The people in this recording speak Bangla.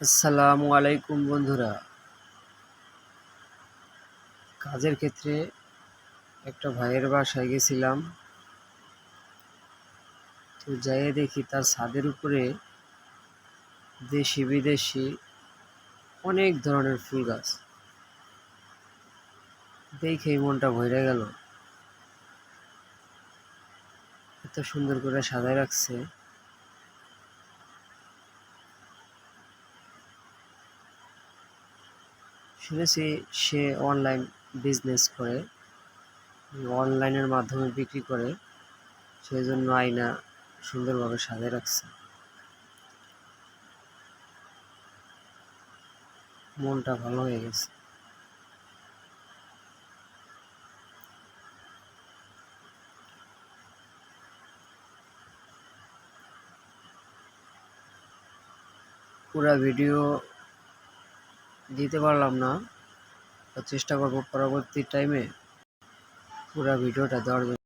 আসসালামু আলাইকুম বন্ধুরা। কাজের ক্ষেত্রে একটা ভাইয়ের বাসায় গেছিলাম। তো যাইয়ে দেখি তার ছাদের উপরে দেশি বিদেশি অনেক ধরনের ফুল গাছ। দেখেই মনটা ভরে গেল। এত সুন্দর করে সাজায় রাখছে। শুনেছি সে অনলাইন বিজনেস করে, অনলাইনের মাধ্যমে বিক্রি করে, সেই জন্য আয়না সুন্দরভাবে সাজায় রাখছে। মনটা ভালো হয়ে গেছে। পুরা ভিডিও দিতে পারলাম না, চেষ্টা করব পরবর্তী টাইমে পুরা ভিডিওটা দেওয়ার জন্য।